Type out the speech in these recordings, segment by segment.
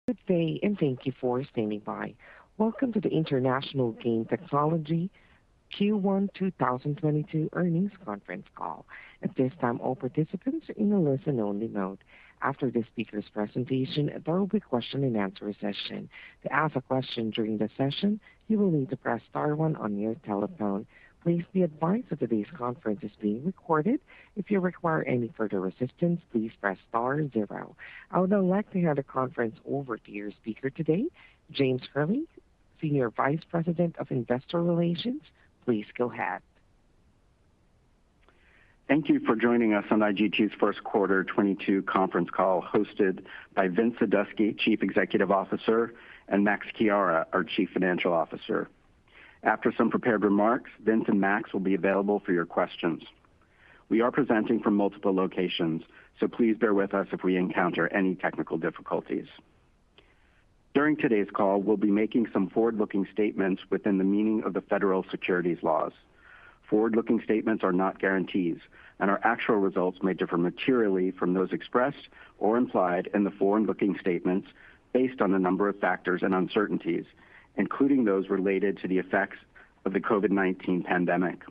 Good day, and thank you for standing by. Welcome to the International Game Technology Q1 2022 earnings conference call. At this time, all participants are in a listen-only mode. After the speaker's presentation, there will be a question-and-answer session. To ask a question during the session, you will need to press star one on your telephone. Please be advised that today's conference is being recorded. If you require any further assistance, please press star zero. I would now like to hand the conference over to your speaker today, James Hurley, Senior Vice President of Investor Relations. Please go ahead. Thank you for joining us on IGT's first quarter 22 conference call, hosted by Vince Sadusky, Chief Executive Officer, and Max Chiara, our Chief Financial Officer. After some prepared remarks, Vince and Max will be available for your questions. We are presenting from multiple locations, so please bear with us if we encounter any technical difficulties. During today's call, we'll be making some forward-looking statements within the meaning of the federal securities laws. Forward-looking statements are not guarantees, and our actual results may differ materially from those expressed or implied in the forward-looking statements based on a number of factors and uncertainties, including those related to the effects of the COVID-19 pandemic.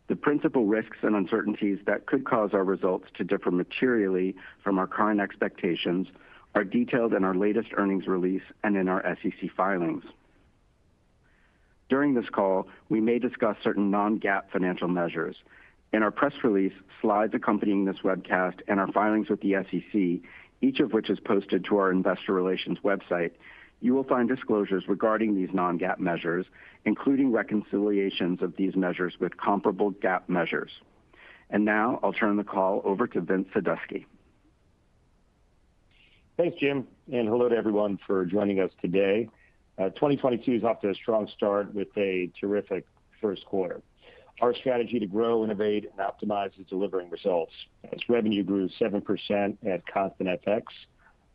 The principal risks and uncertainties that could cause our results to differ materially from our current expectations are detailed in our latest earnings release and in our SEC filings. During this call, we may discuss certain non-GAAP financial measures. In our press release, slides accompanying this webcast, and our filings with the SEC, each of which is posted to our investor relations website, you will find disclosures regarding these non-GAAP measures, including reconciliations of these measures with comparable GAAP measures. And now I'll turn the call over to Vince Sadusky. Thanks, Jim, and hello to everyone for joining us today. 2022 is off to a strong start with a terrific first quarter. Our strategy to grow, innovate, and optimize is delivering results. As revenue grew 7% at constant FX,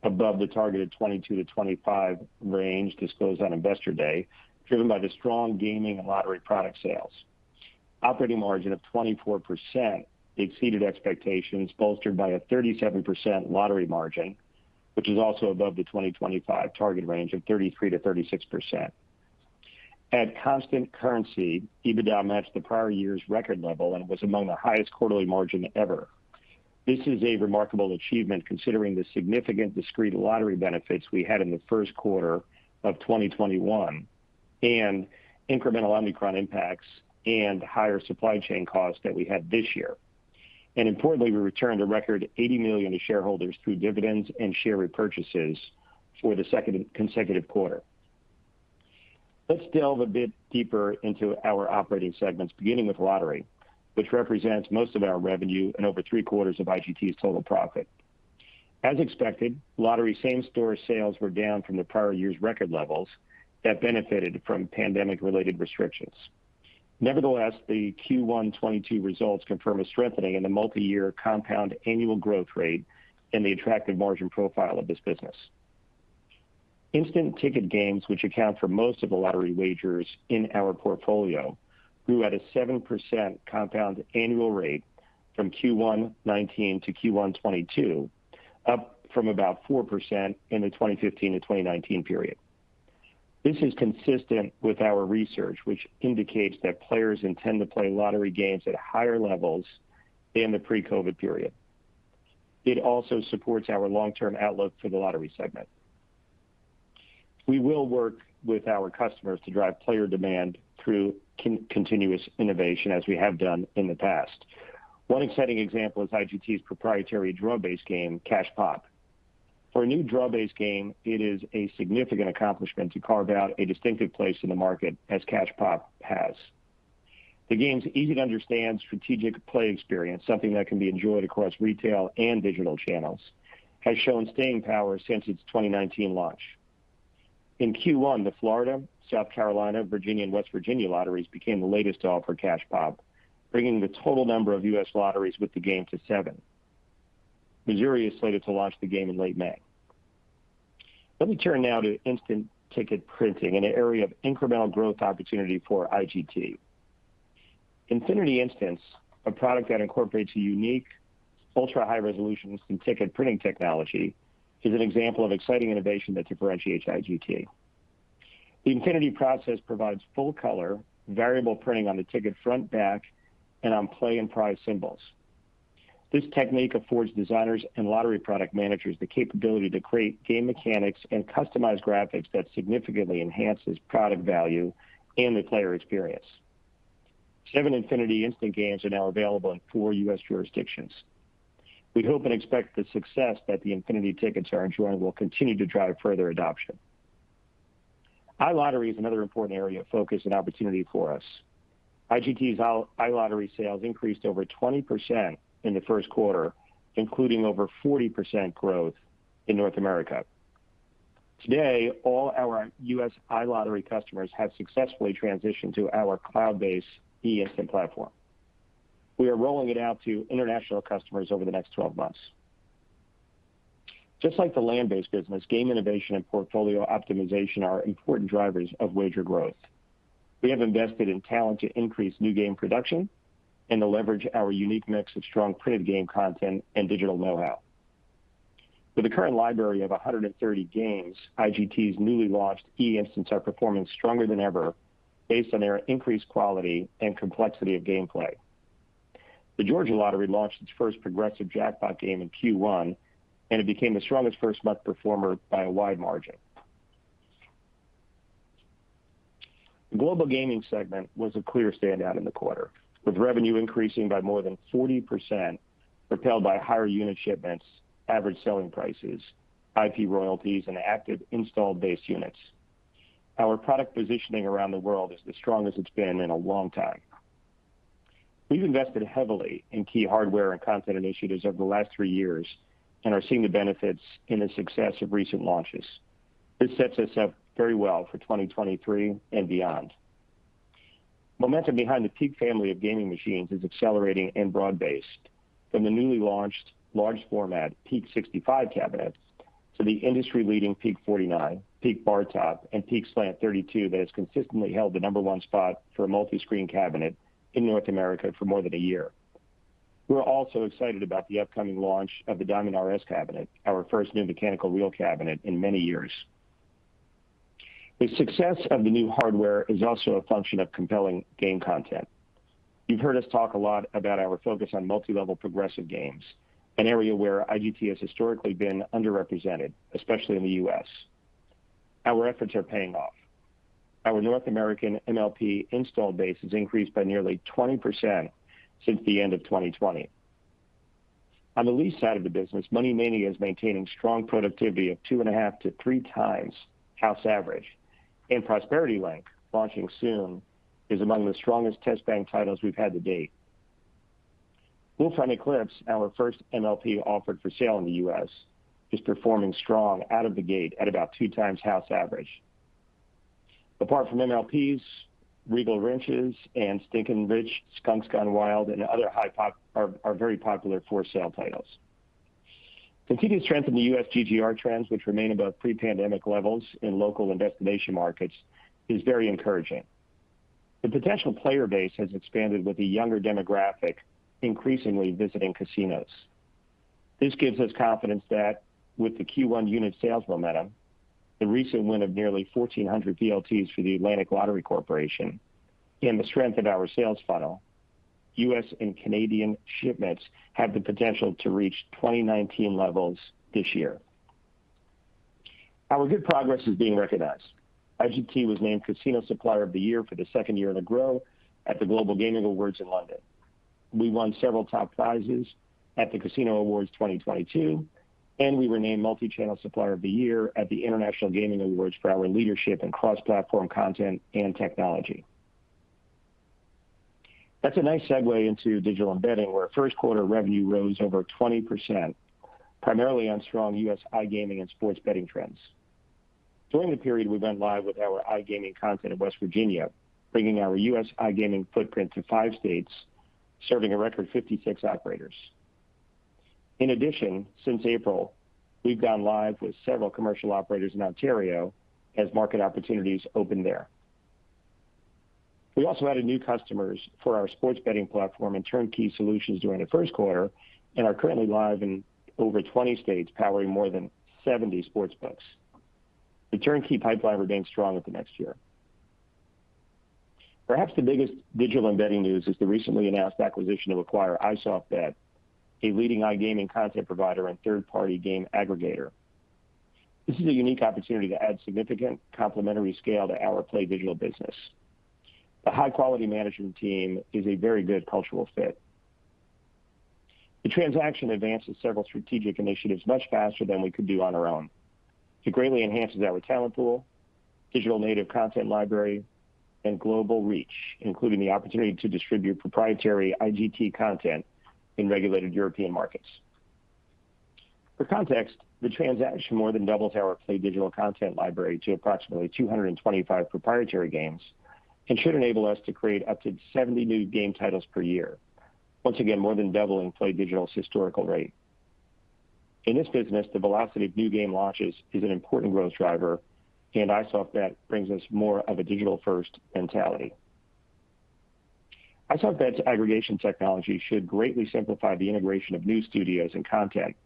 above the targeted 22 to 25 range disclosed on Investor Day, driven by the strong gaming and lottery product sales. Operating margin of 24% exceeded expectations, bolstered by a 37% lottery margin, which is also above the 2025 target range of 33 to 36%. At constant currency, EBITDA matched the prior year's record level and was among the highest quarterly margin ever. This is a remarkable achievement considering the significant discrete lottery benefits we had in the first quarter of 2021 and incremental Omicron impacts and higher supply chain costs that we had this year. And importantly, we returned a record $80 million to shareholders through dividends and share repurchases for the second consecutive quarter. Let's delve a bit deeper into our operating segments, beginning with lottery, which represents most of our revenue and over 3/4 of IGT's total profit. As expected, lottery same-store sales were down from the prior year's record levels that benefited from pandemic-related restrictions. Nevertheless, the Q1 22 results confirm a strengthening in the multi-year compound annual growth rate and the attractive margin profile of this business. Instant ticket games, which account for most of the lottery wagers in our portfolio, grew at a 7% compound annual rate from Q1 19 to Q1 22, up from about 4% in the 2015 to 2019 period. This is consistent with our research, which indicates that players intend to play lottery games at higher levels than the pre-COVID period. It also supports our long-term outlook for the lottery segment. We will work with our customers to drive player demand through continuous innovation, as we have done in the past. One exciting example is IGT's proprietary draw-based game, Cash Pop. For a new draw-based game, it is a significant accomplishment to carve out a distinctive place in the market, as Cash Pop has. The game's easy-to-understand strategic play experience, something that can be enjoyed across retail and digital channels, has shown staying power since its 2019 launch. In Q1, the Florida, South Carolina, Virginia, and West Virginia lotteries became the latest to offer Cash Pop, bringing the total number of U.S. lotteries with the game to 7. Missouri is slated to launch the game in late May. Let me turn now to instant ticket printing, an area of incremental growth opportunity for IGT. Infinity Instants, a product that incorporates a unique ultra-high resolution instant ticket printing technology, is an example of exciting innovation that differentiates IGT. The Infinity process provides full color, variable printing on the ticket front, back, and on play and prize symbols. This technique affords designers and lottery product managers the capability to create game mechanics and customize graphics that significantly enhances product value and the player experience. 7 Infinity instant games are now available in 4 U.S. jurisdictions. We hope and expect the success that the Infinity tickets are enjoying will continue to drive further adoption. iLottery is another important area of focus and opportunity for us. IGT's iLottery sales increased over 20% in the first quarter, including over 40% growth in North America. Today, all our U.S. iLottery customers have successfully transitioned to our cloud-based eInstant platform. We are rolling it out to international customers over the next 12 months. Just like the land-based business, game innovation and portfolio optimization are important drivers of wager growth. We have invested in talent to increase new game production and to leverage our unique mix of strong printed game content and digital know-how. With a current library of 130 games, IGT's newly launched eInstants are performing stronger than ever based on their increased quality and complexity of gameplay. The Georgia Lottery launched its first progressive jackpot game in Q1, and it became the strongest first-month performer by a wide margin. The global gaming segment was a clear standout in the quarter, with revenue increasing by more than 40%, propelled by higher unit shipments, average selling prices, IP royalties, and active installed base units. Our product positioning around the world is the strongest it's been in a long time. We've invested heavily in key hardware and content initiatives over the last 3 years and are seeing the benefits in the success of recent launches. This sets us up very well for 2023 and beyond. Momentum behind the Peak family of gaming machines is accelerating and broad-based, from the newly launched large format Peak 65 cabinet to the industry-leading Peak 49, Peak Bar Top, and Peak Slant 32 that has consistently held the #1 spot for a multi-screen cabinet in North America for more than a year. We're also excited about the upcoming launch of the Diamond RS cabinet, our first new mechanical reel cabinet in many years. The success of the new hardware is also a function of compelling game content. You've heard us talk a lot about our focus on multi-level progressive games, an area where IGT has historically been underrepresented, especially in the U.S. Our efforts are paying off. Our North American MLP install base has increased by nearly 20% since the end of 2020. On the lease side of the business, Money Mania is maintaining strong productivity of 2.5 to 3 times house average, and Prosperity Link, launching soon, is among the strongest test bank titles we've had to date. Wolframe Eclipse, our first MLP offered for sale in the U.S., is performing strong out of the gate at about 2 times house average. Apart from MLPs, Regal Wrenches and Stinkin' Rich, Skunks Gone Wild, and other are very popular for sale titles. Continued strength in the U.S. GGR trends, which remain above pre-pandemic levels in local and destination markets, is very encouraging. The potential player base has expanded with a younger demographic increasingly visiting casinos. This gives us confidence that with the Q1 unit sales momentum, the recent win of nearly 1,400 VLTs for the Atlantic Lottery Corporation, and the strength of our sales funnel, U.S. and Canadian shipments have the potential to reach 2019 levels this year. Our good progress is being recognized. IGT was named Casino Supplier of the Year for the second year in a row at the Global Gaming Awards in London. We won several top prizes at the Casino Awards 2022, and we were named Multi-Channel Supplier of the Year at the International Gaming Awards for our leadership in cross-platform content and technology. That's a nice segue into digital embedding, where first quarter revenue rose over 20%, primarily on strong U.S. iGaming and sports betting trends. During the period, we went live with our iGaming content in West Virginia, bringing our U.S. iGaming footprint to 5 states, serving a record 56 operators. In addition, since April, we've gone live with several commercial operators in Ontario as market opportunities open there. We also added new customers for our sports betting platform and turnkey solutions during the first quarter and are currently live in over 20 states, powering more than 70 sportsbooks. The turnkey pipeline remains strong into next year. Perhaps the biggest digital and betting news is the recently announced acquisition of acquire iSoftBet, a leading iGaming content provider and third-party game aggregator. This is a unique opportunity to add significant complementary scale to our Play Digital business. The high-quality management team is a very good cultural fit. The transaction advances several strategic initiatives much faster than we could do on our own. It greatly enhances our talent pool, digital native content library, and global reach, including the opportunity to distribute proprietary IGT content in regulated European markets. For context, the transaction more than doubles our Play Digital content library to approximately 225 proprietary games and should enable us to create up to 70 new game titles per year, once again more than doubling Play Digital's historical rate. In this business, the velocity of new game launches is an important growth driver, and iSoftBet brings us more of a digital-first mentality. iSoftBet's aggregation technology should greatly simplify the integration of new studios and content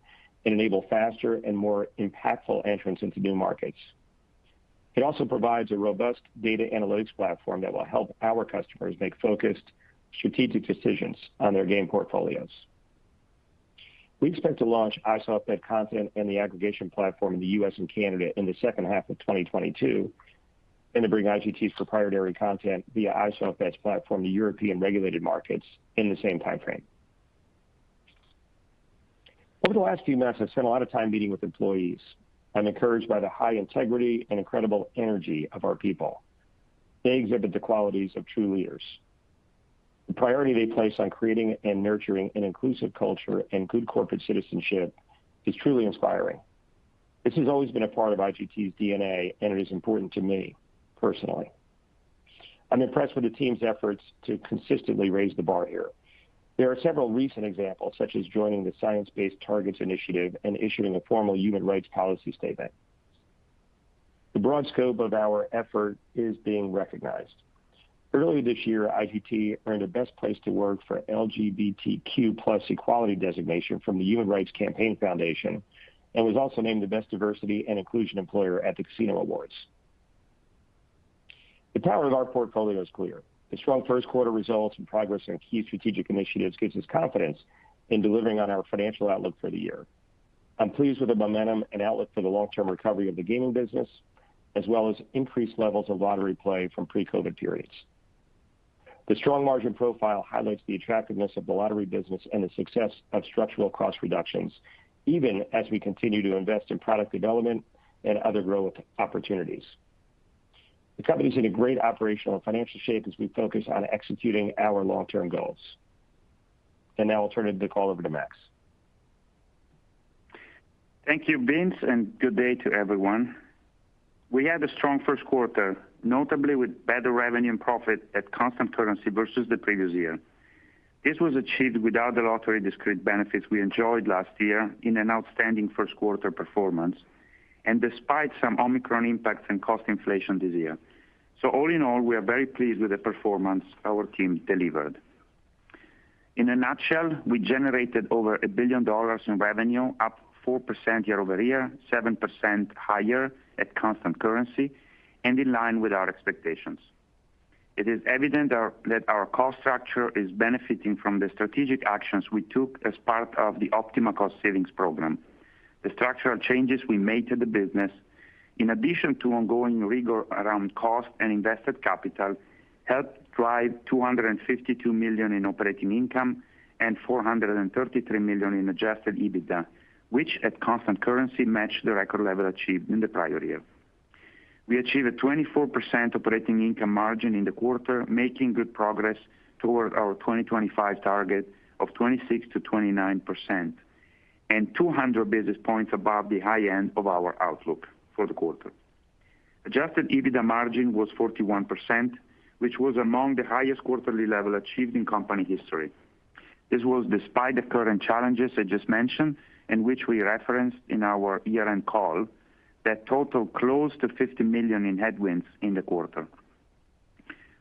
and enable faster and more impactful entrance into new markets. It also provides a robust data analytics platform that will help our customers make focused, strategic decisions on their game portfolios. We expect to launch iSoftBet content and the aggregation platform in the U.S. and Canada in the second half of 2022, and to bring IGT's proprietary content via iSoftBet's platform to European regulated markets in the same time frame. Over the last few months, I've spent a lot of time meeting with employees. I'm encouraged by the high integrity and incredible energy of our people. They exhibit the qualities of true leaders. The priority they place on creating and nurturing an inclusive culture and good corporate citizenship is truly inspiring. This has always been a part of IGT's DNA, and it is important to me personally. I'm impressed with the team's efforts to consistently raise the bar here. There are several recent examples, such as joining the Science Based Targets Initiative and issuing a formal human rights policy statement. The broad scope of our effort is being recognized. Earlier this year, IGT earned a Best Place to Work for LGBTQ+ Equality designation from the Human Rights Campaign Foundation and was also named the Best Diversity and Inclusion Employer at the Casino Awards. The power of our portfolio is clear. The strong first quarter results and progress on key strategic initiatives gives us confidence in delivering on our financial outlook for the year. I'm pleased with the momentum and outlook for the long-term recovery of the gaming business, as well as increased levels of lottery play from pre-COVID periods. The strong margin profile highlights the attractiveness of the lottery business and the success of structural cost reductions, even as we continue to invest in product development and other growth opportunities. The company's in a great operational and financial shape as we focus on executing our long-term goals. And now I'll turn the call over to Max. Thank you, Vince, and good day to everyone. We had a strong first quarter, notably with better revenue and profit at constant currency versus the previous year. This was achieved without the lottery discrete benefits we enjoyed last year in an outstanding first quarter performance, and despite some Omicron impacts and cost inflation this year. So all in all, we are very pleased with the performance our team delivered. In a nutshell, we generated over $1 billion in revenue, up 4% year over year, 7% higher at constant currency, and in line with our expectations. It is evident that our cost structure is benefiting from the strategic actions we took as part of the Optima Cost Savings Program. The structural changes we made to the business, in addition to ongoing rigor around cost and invested capital, helped drive $252 million in operating income and $433 million in adjusted EBITDA, which at constant currency matched the record level achieved in the prior year. We achieved a 24% operating income margin in the quarter, making good progress toward our 2025 target of 26 to 29%, and 200 basis points above the high end of our outlook for the quarter. Adjusted EBITDA margin was 41%, which was among the highest quarterly level achieved in company history. This was despite the current challenges I just mentioned, and which we referenced in our year-end call, that total close to $50 million in headwinds in the quarter.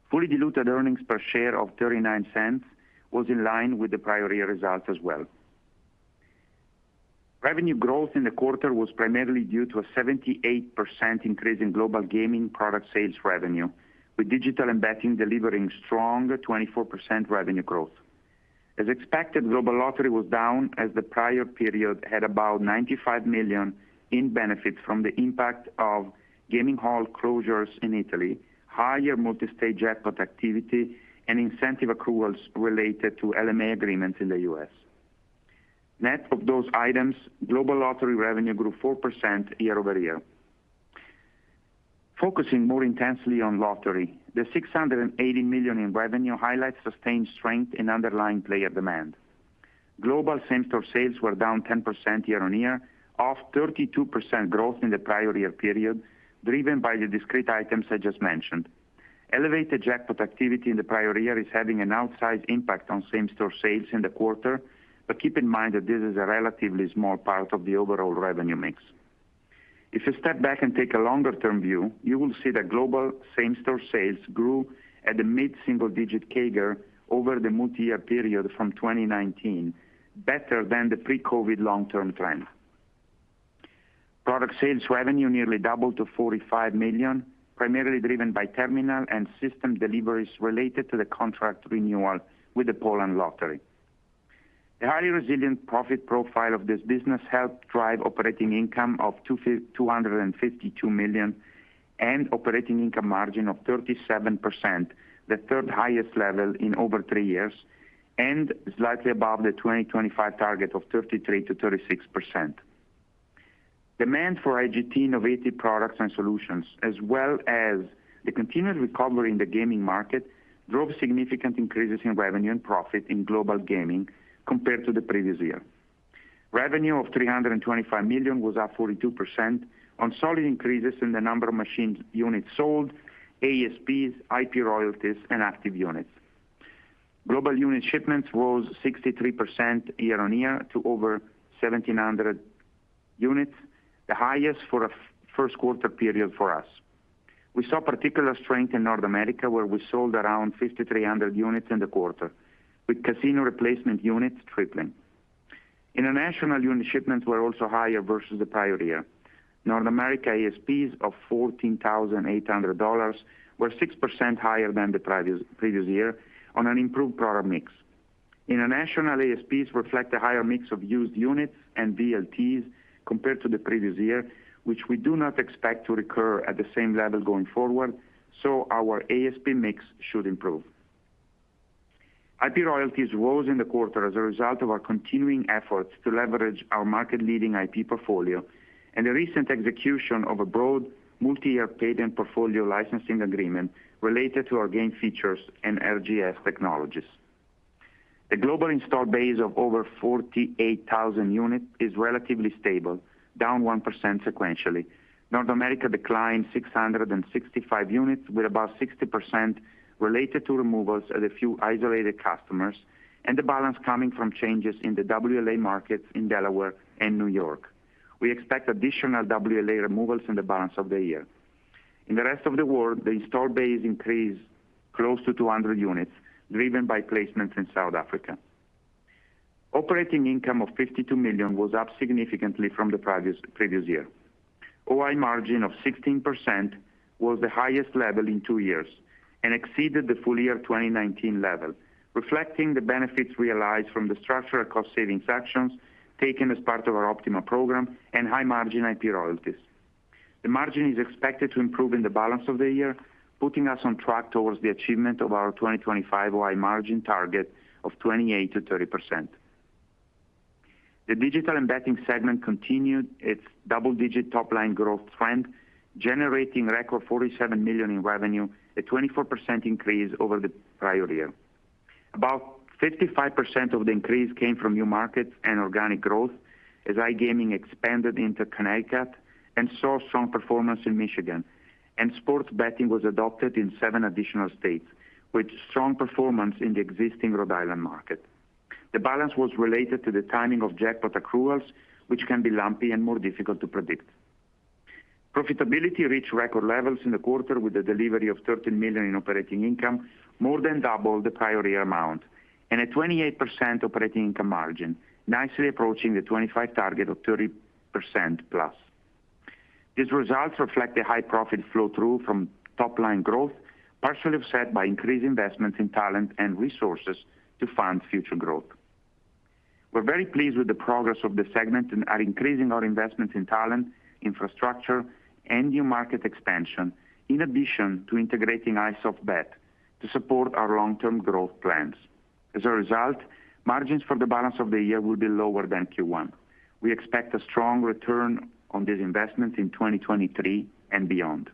Fully diluted earnings per share of 39 cents was in line with the prior year results as well. Revenue growth in the quarter was primarily due to a 78% increase in global gaming product sales revenue, with digital and betting delivering strong 24% revenue growth. As expected, global lottery was down as the prior period had about $95 million in benefits from the impact of gaming hall closures in Italy, higher multi-state jackpot activity, and incentive accruals related to LMA agreements in the U.S. Net of those items, global lottery revenue grew 4% year over year. Focusing more intensely on lottery, the $680 million in revenue highlights sustained strength in underlying player demand. Global same-store sales were down 10% year on year, off 32% growth in the prior year period, driven by the discrete items I just mentioned. Elevated jackpot activity in the prior year is having an outsized impact on same-store sales in the quarter, but keep in mind that this is a relatively small part of the overall revenue mix. If you step back and take a longer-term view, you will see that global same-store sales grew at a mid-single-digit CAGR over the multi-year period from 2019, better than the pre-COVID long-term trend. Product sales revenue nearly doubled to $45 million, primarily driven by terminal and system deliveries related to the contract renewal with the Poland Lottery. The highly resilient profit profile of this business helped drive operating income of $252 million and operating income margin of 37%, the third highest level in over 3 years, and slightly above the 2025 target of 33 to 36%. Demand for IGT innovative products and solutions, as well as the continued recovery in the gaming market, drove significant increases in revenue and profit in global gaming compared to the previous year. Revenue of $325 million was up 42% on solid increases in the number of machine units sold, ASPs, IP royalties, and active units. Global unit shipments rose 63% year on year to over 1,700 units, the highest for a first quarter period for us. We saw particular strength in North America, where we sold around 5,300 units in the quarter, with casino replacement units tripling. International unit shipments were also higher versus the prior year. North America ASPs of $14,800 were 6% higher than the previous year on an improved product mix. International ASPs reflect a higher mix of used units and VLTs compared to the previous year, which we do not expect to recur at the same level going forward, so our ASP mix should improve. IP royalties rose in the quarter as a result of our continuing efforts to leverage our market-leading IP portfolio and the recent execution of a broad multi-year patent portfolio licensing agreement related to our game features and RGS technologies. The global installed base of over 48,000 units is relatively stable, down 1% sequentially. North America declined 665 units, with about 60% related to removals at a few isolated customers, and the balance coming from changes in the WLA markets in Delaware and New York. We expect additional WLA removals in the balance of the year. In the rest of the world, the installed base increased close to 200 units, driven by placements in South Africa. Operating income of $52 million was up significantly from the previous year. OI margin of 16% was the highest level in 2 years and exceeded the full year 2019 level, reflecting the benefits realized from the structural cost savings actions taken as part of our Optima program and high margin IP royalties. The margin is expected to improve in the balance of the year, putting us on track towards the achievement of our 2025 OI margin target of 28 to 30%. The digital and betting segment continued its double-digit top-line growth trend, generating record $47 million in revenue, a 24% increase over the prior year. About 55% of the increase came from new markets and organic growth as iGaming expanded into Connecticut and saw strong performance in Michigan, and sports betting was adopted in 7 additional states, with strong performance in the existing Rhode Island market. The balance was related to the timing of jackpot accruals, which can be lumpy and more difficult to predict. Profitability reached record levels in the quarter with the delivery of $13 million in operating income, more than double the prior year amount, and a 28% operating income margin, nicely approaching the 25 target of 30% plus. These results reflect the high profit flow-through from top-line growth, partially offset by increased investments in talent and resources to fund future growth. We're very pleased with the progress of the segment and are increasing our investments in talent, infrastructure, and new market expansion, in addition to integrating iSoftBet to support our long-term growth plans. As a result, margins for the balance of the year will be lower than Q1. We expect a strong return on these investments in 2023 and beyond.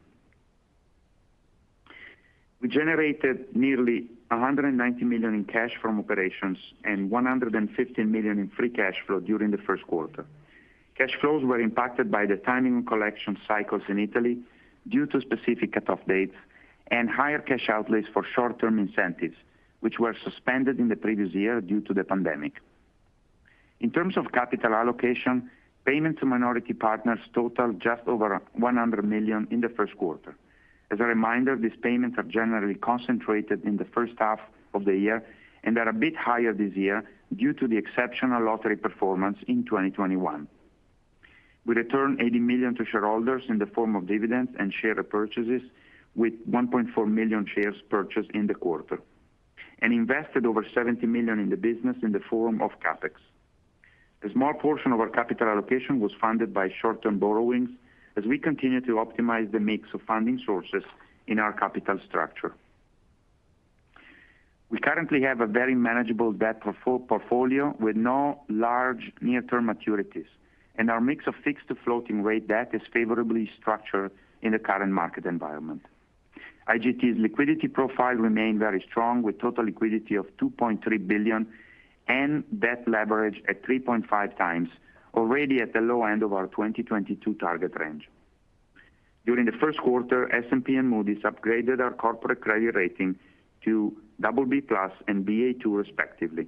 We generated nearly $190 million in cash from operations and $115 million in free cash flow during the first quarter. Cash flows were impacted by the timing of collection cycles in Italy due to specific cutoff dates and higher cash outlays for short-term incentives, which were suspended in the previous year due to the pandemic. In terms of capital allocation, payments to minority partners totaled just over $100 million in the first quarter. As a reminder, these payments are generally concentrated in the first half of the year and are a bit higher this year due to the exceptional lottery performance in 2021. We returned $80 million to shareholders in the form of dividends and share repurchases, with 1.4 million shares purchased in the quarter, and invested over $70 million in the business in the form of CapEx. A small portion of our capital allocation was funded by short-term borrowings as we continue to optimize the mix of funding sources in our capital structure. We currently have a very manageable debt portfolio with no large near-term maturities, and our mix of fixed to floating rate debt is favorably structured in the current market environment. IGT's liquidity profile remained very strong, with total liquidity of $2.3 billion and debt leverage at 3.5 times, already at the low end of our 2022 target range. During the first quarter, S&P and Moody's upgraded our corporate credit rating to BB+ and Ba2 respectively.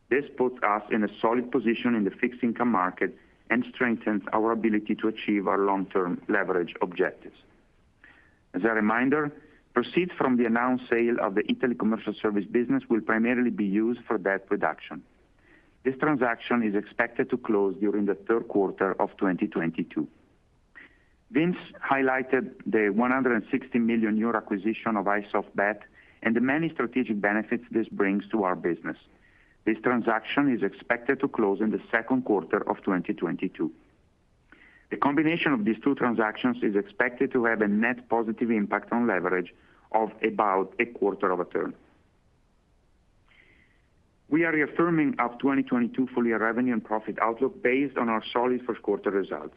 This puts us in a solid position in the fixed income market and strengthens our ability to achieve our long-term leverage objectives. As a reminder, proceeds from the announced sale of the Italy commercial service business will primarily be used for debt reduction. This transaction is expected to close during the third quarter of 2022. Vince highlighted the 160 million euro acquisition of iSoftBet and the many strategic benefits this brings to our business. This transaction is expected to close in the second quarter of 2022. The combination of these two transactions is expected to have a net positive impact on leverage of about a quarter of a turn. We are reaffirming our 2022 full-year revenue and profit outlook based on our solid first quarter results.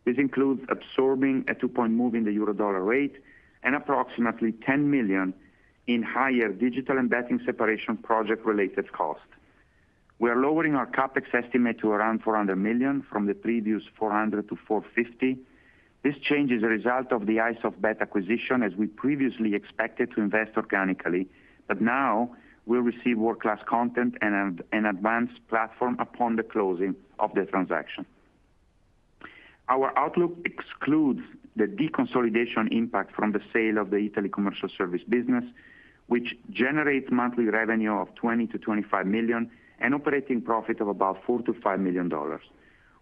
This includes absorbing a 2-point move in the euro-dollar rate and approximately $10 million in higher digital and betting separation project-related costs. We are lowering our CapEx estimate to around $400 million from the previous $400 to $450. This change is a result of the iSoftBet acquisition, as we previously expected to invest organically, but now we'll receive world-class content and an advanced platform upon the closing of the transaction. Our outlook excludes the deconsolidation impact from the sale of the Italy commercial service business, which generates monthly revenue of $20 to $25 million and operating profit of about $4 to $5 million.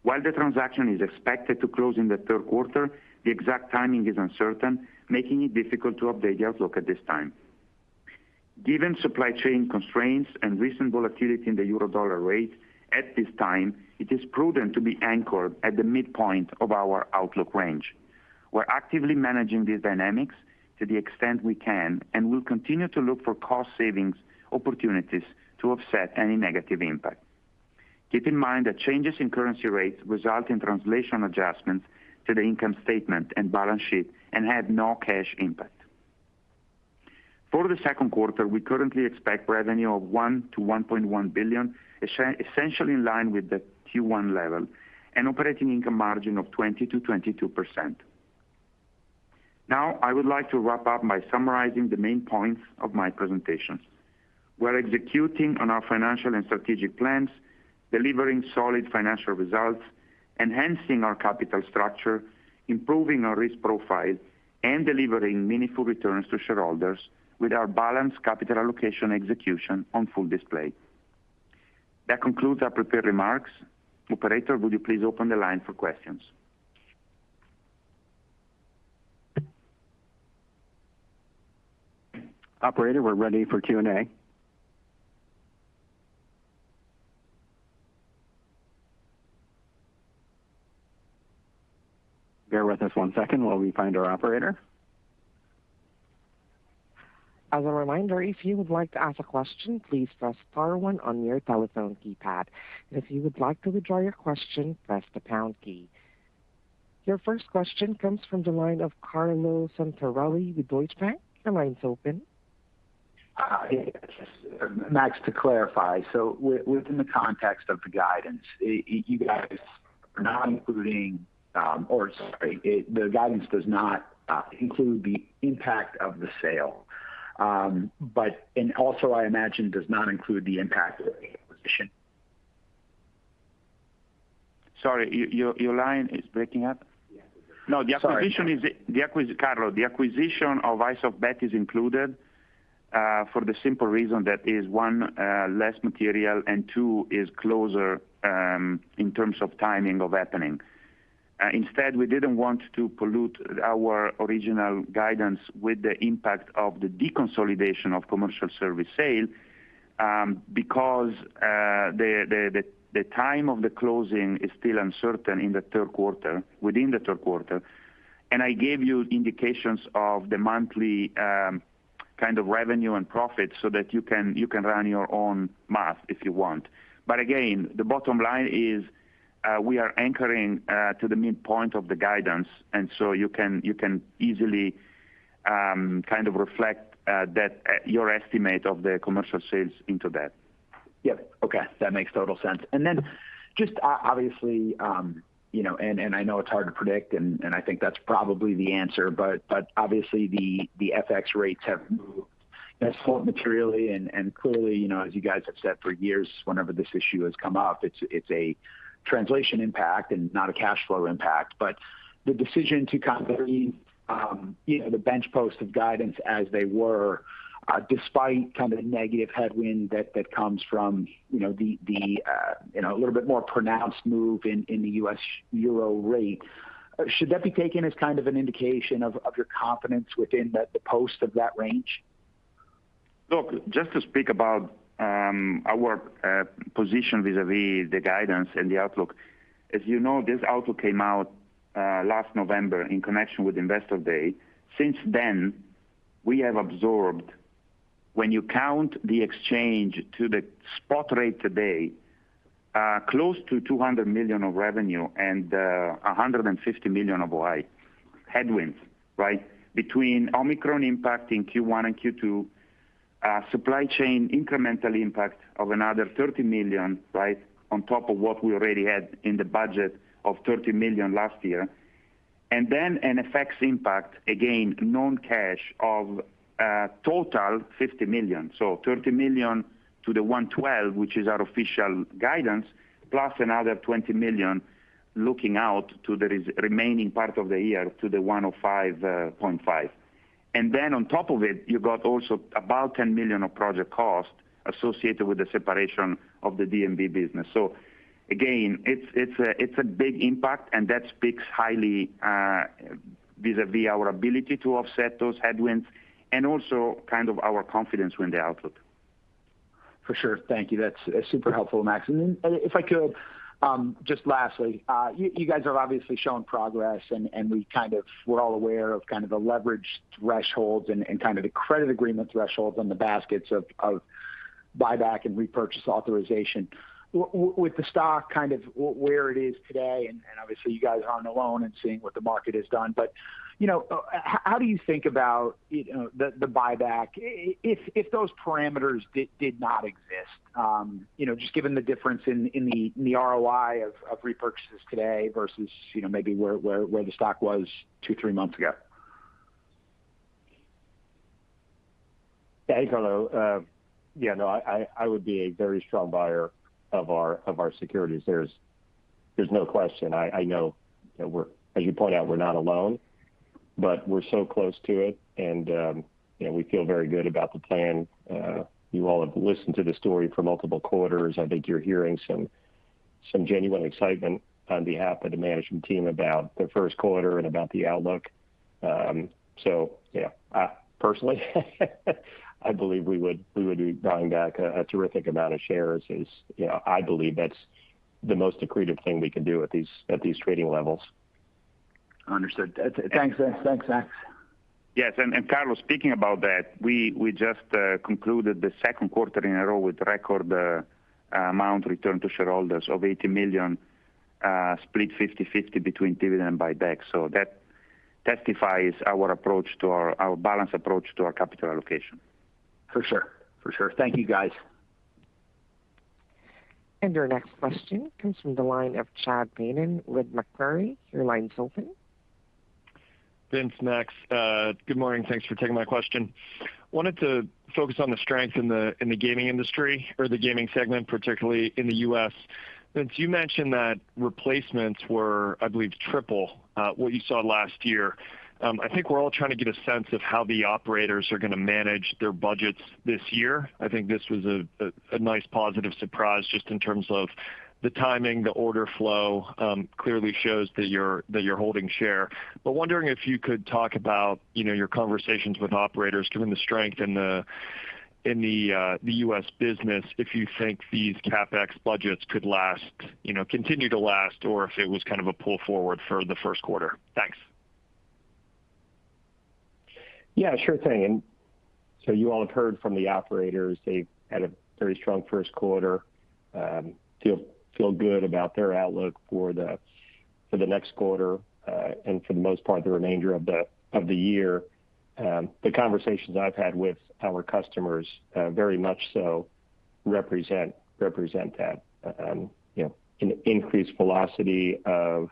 While the transaction is expected to close in the third quarter, the exact timing is uncertain, making it difficult to update the outlook at this time. Given supply chain constraints and recent volatility in the euro-dollar rate, at this time, it is prudent to be anchored at the midpoint of our outlook range. We're actively managing these dynamics to the extent we can, and will continue to look for cost savings opportunities to offset any negative impact. Keep in mind that changes in currency rates result in translation adjustments to the income statement and balance sheet and have no cash impact. For the second quarter, we currently expect revenue of $1 to $1.1 billion, essentially in line with the Q1 level, and operating income margin of 20 to 22%. Now, I would like to wrap up by summarizing the main points of my presentation. We're executing on our financial and strategic plans, delivering solid financial results, enhancing our capital structure, improving our risk profile, and delivering meaningful returns to shareholders with our balanced capital allocation execution on full display. That concludes our prepared remarks. Operator, would you please open the line for questions? Operator, we're ready for Q&A. Bear with us 1 second while we find our operator. As a reminder, if you would like to ask a question, please press star 1 on your telephone keypad. And if you would like to withdraw your question, press the pound key. Your first question comes from the line of Carlo Santarelli with Deutsche Bank. Your line's open. Max, to clarify, so within the context of the guidance, you guys are not including, the guidance does not include the impact of the sale. And also, I imagine, does not include the impact of the acquisition. Sorry, your line is breaking up. No, the acquisition Carlo. The acquisition of iSoftBet is included for the simple reason that is one, less material, and two, is closer in terms of timing of happening. Instead, we didn't want to pollute our original guidance with the impact of the deconsolidation of commercial service sale because the time of the closing is still uncertain in the third quarter, within the third quarter. And I gave you indications of the monthly kind of revenue and profit so that you can run your own math if you want. But again, the bottom line is we are anchoring to the midpoint of the guidance, and so you can easily kind of reflect that your estimate of the commercial sales into that. Yep. Okay, that makes total sense. And then, just obviously, and I know it's hard to predict, and I think that's probably the answer, but obviously the FX rates have moved somewhat materially, and clearly, as you guys have said for years, whenever this issue has come up, it's a translation impact and not a cash flow impact. But the decision to kind of leave, the bench post of guidance as they were, despite kind of the negative headwind that comes from, a little bit more pronounced move in the U.S. euro rate, should that be taken as kind of an indication of your confidence within the post of that range? Look, just to speak about our position vis-a-vis the guidance and the outlook. As you know, this outlook came out last November in connection with Investor Day. Since then, we have absorbed, when you count the exchange to the spot rate today, close to $200 million of revenue and $150 million of OI headwinds, right? Between Omicron impact in Q1 and Q2, supply chain incremental impact of another $30 million, right, on top of what we already had in the budget of $30 million last year. And then an FX impact, again, non-cash, of total $50 million. So $30 million to the 112, which is our official guidance, plus another $20 million looking out to the remaining part of the year to the 105.5. And then on top of it, you got also about $10 million of project cost associated with the separation of the D&B business. So again, it's a big impact, and that speaks highly vis-a-vis our ability to offset those headwinds and also kind of our confidence in the outlook. For sure. Thank you. That's super helpful, Max. And then if I could, just lastly, you guys have obviously shown progress, and we're all aware of kind of the leverage thresholds and kind of the credit agreement thresholds on the baskets of buyback and repurchase authorization. With the stock kind of where it is today, and obviously you guys aren't alone in seeing what the market has done, but how do you think about the buyback if those parameters did not exist? Just given the difference in the ROI of repurchases today versus maybe where the stock was 2-3 months ago. Yeah, hey, Carlo. I would be a very strong buyer of our securities. There's no question. I know we're, as you point out, we're not alone, but we're so close to it, and we feel very good about the plan you all have listened to the story for multiple quarters. I think you're hearing some genuine excitement on behalf of the management team about the first quarter and about the outlook. Personally, I believe we would be buying back a terrific amount of shares. I believe that's the most accretive thing we can do at these trading levels. Understood. Thanks, Vince. Thanks, Max. Yes, and Carlos, speaking about that, we just concluded the second quarter in a row with record amount returned to shareholders of $80 million, split 50-50 between dividend and buyback. So that testifies our balanced approach to our capital allocation. For sure. Thank you, guys. And your next question comes from the line of Chad Beynon with Macquarie. Your line's open. Vince, Max, good morning. Thanks for taking my question. Wanted to focus on the strength in the gaming industry, or the gaming segment, particularly in the U.S. Vince, you mentioned that replacements were, I believe, triple what you saw last year. I think we're all trying to get a sense of how the operators are going to manage their budgets this year. I think this was a nice positive surprise just in terms of the timing, the order flow clearly shows that you're holding share. But wondering if you could talk about your conversations with operators, given the strength in the U.S. business, if you think these CapEx budgets could last, continue to last, or if it was kind of a pull forward for the first quarter. Thanks. Yeah, sure thing. And so you all have heard from the operators. They've had a very strong first quarter. Feel good about their outlook for the next quarter, and for the most part, the remainder of the year. The conversations I've had with our customers very much so represent that. An increased velocity of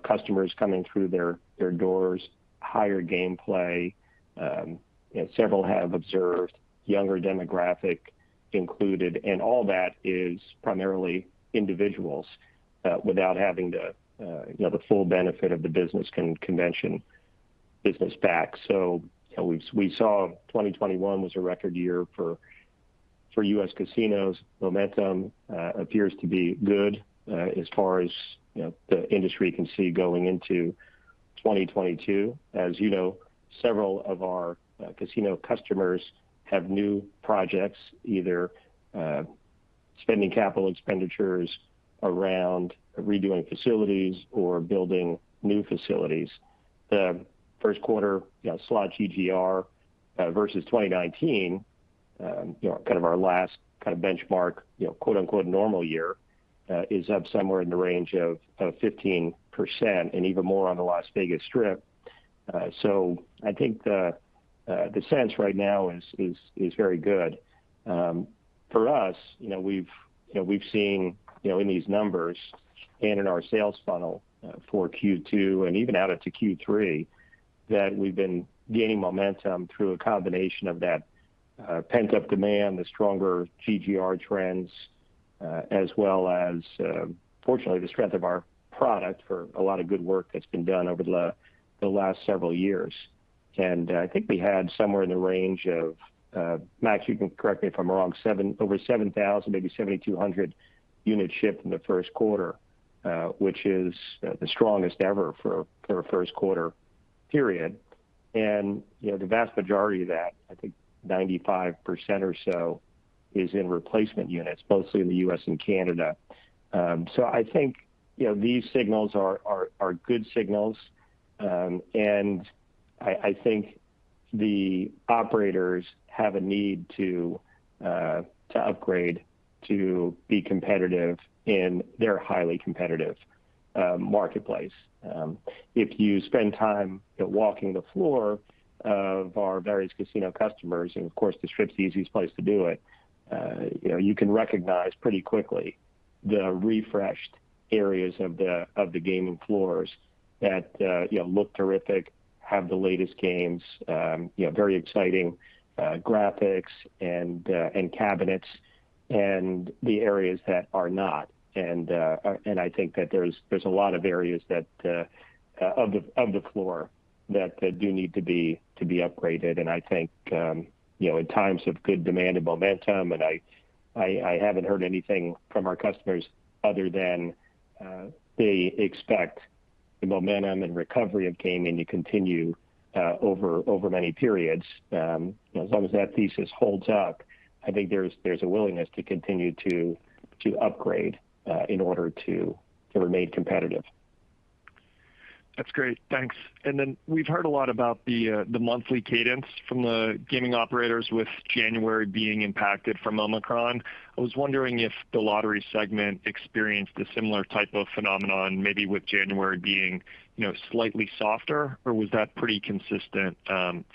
customers coming through their doors, higher gameplay. Several have observed younger demographic included, and all that is primarily individuals without having the full benefit of the business convention business back. So we saw 2021 was a record year for U.S. casinos. Momentum appears to be good as far as the industry can see going into 2022. As you know, several of our casino customers have new projects, either spending capital expenditures around redoing facilities or building new facilities. The first quarter slot GGR versus 2019, kind of our last kind of benchmark, quote unquote normal year, is up somewhere in the range of 15%, and even more on the Las Vegas Strip. So I think the sense right now is very good. For us, we've seen in these numbers and in our sales funnel for Q2 and even out into Q3 that we've been gaining momentum through a combination of that pent-up demand, the stronger GGR trends, as well as fortunately the strength of our product for a lot of good work that's been done over the last several years. And I think we had somewhere in the range of, Max, you can correct me if I'm wrong, over 7,000, maybe 7,200 units shipped in the first quarter, which is the strongest ever for a first quarter period. And the vast majority of that, I think 95% or so, is in replacement units, mostly in the U.S. and Canada. So I think these signals are good signals, and I think the operators have a need to upgrade to be competitive in their highly competitive marketplace. If you spend time walking the floor of our various casino customers, and of course the Strip's the easiest place to do it, you can recognize pretty quickly the refreshed areas of the gaming floors that look terrific, have the latest games, very exciting graphics and cabinets, and the areas that are not. And I think that there's a lot of areas that of the floor that do need to be upgraded. And I think in times of good demand and momentum. And I haven't heard anything from our customers other than they expect the momentum and recovery of gaming to continue over many periods. As long as that thesis holds up, I think there's a willingness to continue to upgrade in order to remain competitive. That's great. Thanks. And then we've heard a lot about the monthly cadence from the gaming operators, with January being impacted from Omicron. I was wondering if the lottery segment experienced a similar type of phenomenon, maybe with January being, slightly softer, or was that pretty consistent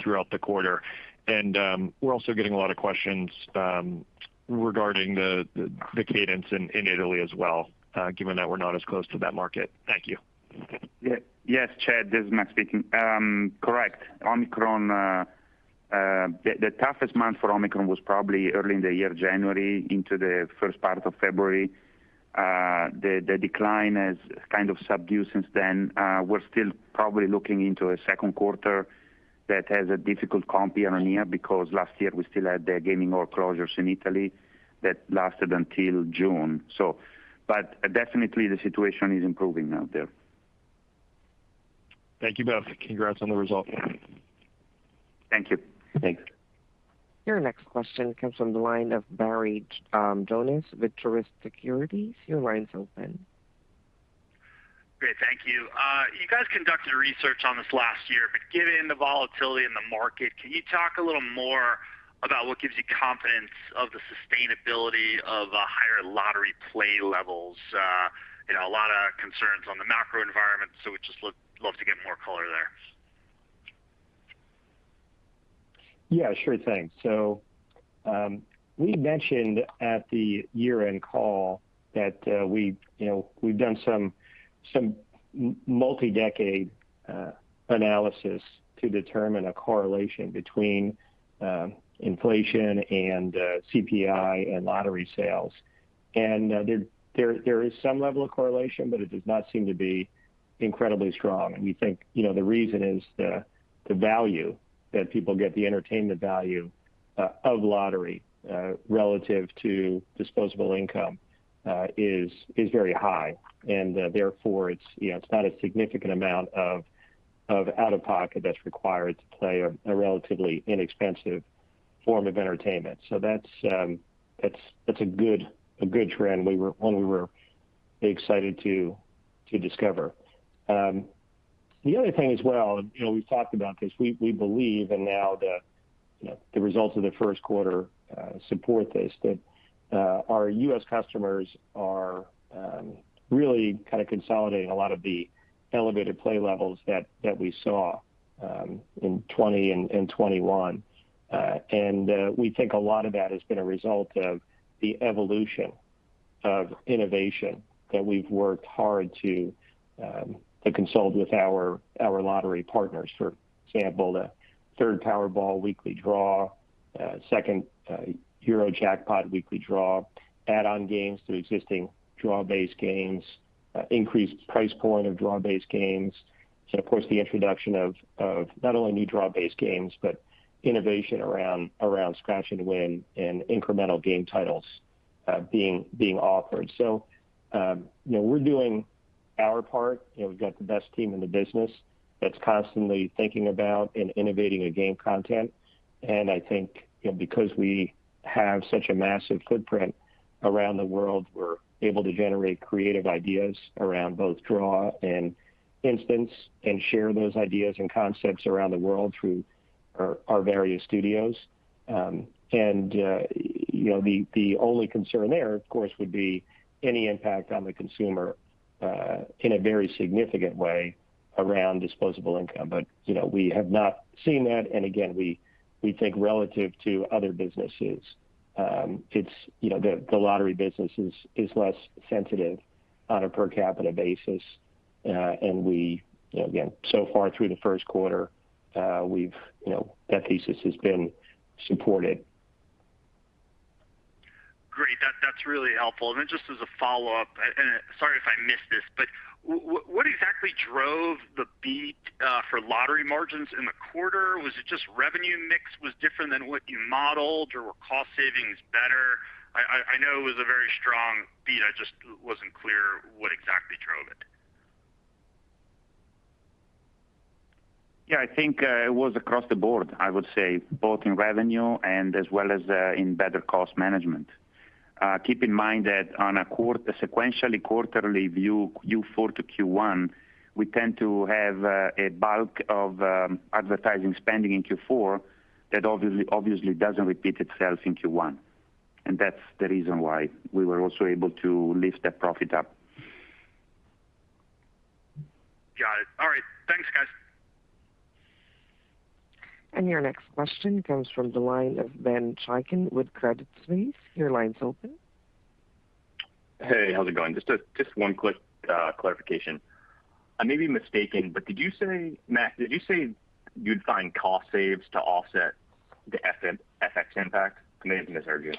throughout the quarter? And we're also getting a lot of questions regarding the cadence in Italy as well, given that we're not as close to that market. Thank you. Yeah. Yes, Chad, this is Max speaking. Correct. Omicron, the toughest month for Omicron was probably early in the year, January into the first part of February. The decline has kind of subdued since then. We're still probably looking into a second quarter that has a difficult comp year on year, because last year we still had the gaming hall closures in Italy that lasted until June. But definitely the situation is improving out there. Thank you both. Congrats on the result. Thank you. Thanks. Your next question comes from the line of Barry Jonas with Truist Securities. Your line's open. Great, thank you. You guys conducted research on this last year, but given the volatility in the market, can you talk a little more about what gives you confidence of the sustainability of higher lottery play levels? A lot of concerns on the macro environment, so we just love to get more color there. Yeah, sure thing. So we mentioned at the year-end call that we've done some multi-decade analysis to determine a correlation between inflation and CPI and lottery sales, and there is some level of correlation, but it does not seem to be incredibly strong. And we think the reason is the value that people get, the entertainment value of lottery relative to disposable income is very high, and therefore it's not a significant amount of out of pocket that's required to play a relatively inexpensive form of entertainment. So that's a good trend. We were excited to discover. The other thing as well, we've talked about this. We believe, and now the results of the first quarter support this, that our U.S. customers are really kind of consolidating a lot of the elevated play levels that we saw in 20 and 21. And we think a lot of that has been a result of the evolution of innovation that we've worked hard to consult with our lottery partners. For example, the third Powerball weekly draw, second Euro jackpot weekly draw, add-on games to existing draw-based games, increased price point of draw-based games, and of course the introduction of not only new draw-based games, but innovation around scratch and win and incremental game titles being offered. So we're doing our part. We've got the best team in the business that's constantly thinking about and innovating a game content. And I think because we have such a massive footprint around the world, we're able to generate creative ideas around both draw and instance, and share those ideas and concepts around the world through our various studios. The only concern there, of course, would be any impact on the consumer in a very significant way around disposable income. But we have not seen that, and again, we think relative to other businesses, it's the lottery business is less sensitive on a per capita basis, and we again, so far through the first quarter, we've that thesis has been supported. Great, that's really helpful. And then just as a follow-up, and sorry if I missed this, but what exactly drove the beat for lottery margins in the quarter? Was it just revenue mix was different than what you modeled, or were cost savings better? I know it was a very strong beat. I just wasn't clear what exactly drove it. Yeah, I think it was across the board, I would say, both in revenue and as well as in better cost management. Keep in mind that on a sequentially quarterly view, Q4 to Q1, we tend to have a bulk of advertising spending in Q4 that obviously doesn't repeat itself in Q1. And that's the reason why we were also able to lift that profit up. Got it. All right. Thanks, guys. And your next question comes from the line of Ben Chaiken with Credit Suisse. Your line's open. Hey, how's it going? Just one quick clarification. I may be mistaken, but Max, did you say you'd find cost saves to offset the FX impact? I may have misheard you,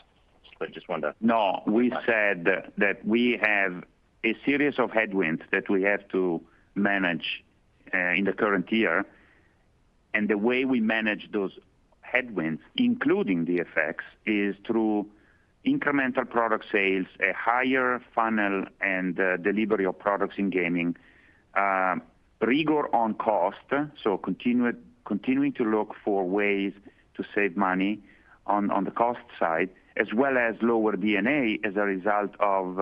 but just wanted to... No, we said that we have a series of headwinds that we have to manage in the current year. And the way we manage those headwinds, including the effects, is through incremental product sales, a higher funnel and delivery of products in gaming, rigor on cost, so continuing to look for ways to save money on the cost side, as well as lower D&A as a result of,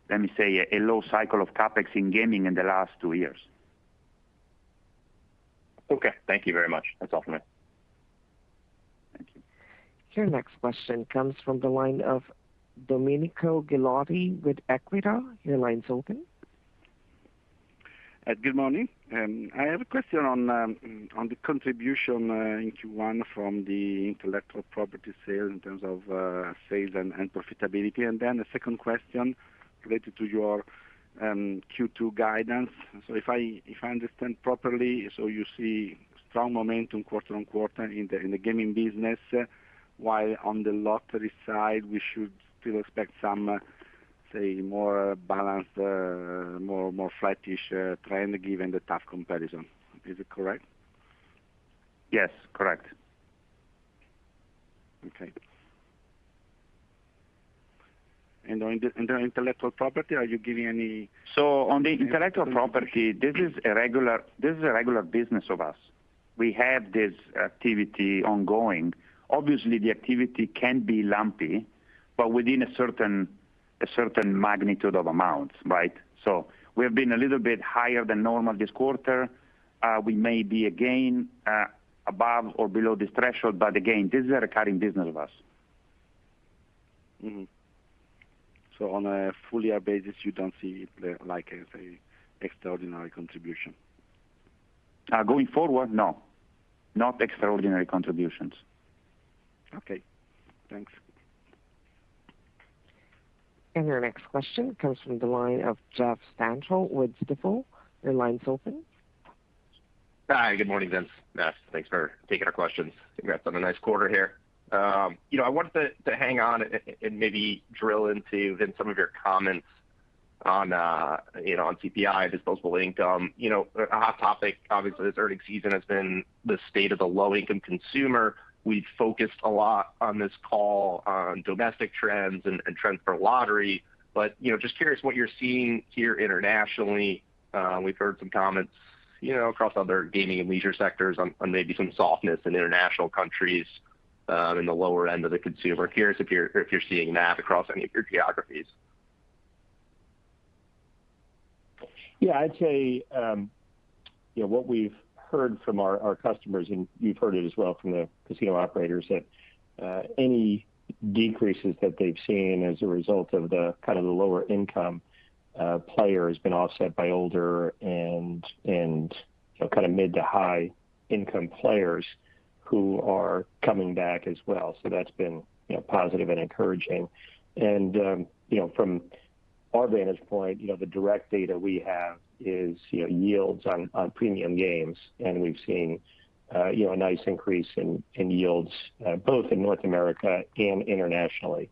let me say, a low cycle of CapEx in gaming in the last 2 years. Okay, thank you very much. That's all for me. Thank you. Your next question comes from the line of Domenico Ghilotti with Equita. Your line's open. Good morning. I have a question on the contribution in Q1 from the intellectual property sales in terms of sales and profitability. And then a second question related to your Q2 guidance. So if I understand properly, so you see strong momentum quarter on quarter in the gaming business, while on the lottery side we should still expect some say more balanced, more flattish trend given the tough comparison. Is it correct? Yes, correct. Okay. And on the intellectual property, are you giving any? So on the intellectual property, this is a regular business of us. We have this activity ongoing. Obviously, the activity can be lumpy, but within a certain magnitude of amounts, right? So we have been a little bit higher than normal this quarter. We may be again above or below this threshold, but again, this is a recurring business of us. Mm-hmm. So on a full year basis, you don't see it like a say, extraordinary contribution? Going forward, no. Not extraordinary contributions. Okay, thanks. And your next question comes from the line of Jeff Stantial with Stifel. Your line's open. Hi, good morning, Vince. Max, thanks for taking our questions. Congrats on a nice quarter here. I wanted to hang on and maybe drill into Vince some of your comments on on CPI, disposable income. A hot topic obviously this earnings season has been the state of the low income consumer. We've focused a lot on this call on domestic trends and trends for lottery, but just curious what you're seeing here internationally. We've heard some comments across other gaming and leisure sectors on maybe some softness in international countries. In the lower end of the consumer. Curious if you're seeing that across any of your geographies. Yeah, I'd say what we've heard from our customers, and you've heard it as well from the casino operators, that any decreases that they've seen as a result of the kind of the lower income player has been offset by older and kind of mid to high income players who are coming back as well. So that's been positive and encouraging. And from our vantage point, the direct data we have is yields on premium games, and we've seen a nice increase in yields both in North America and internationally.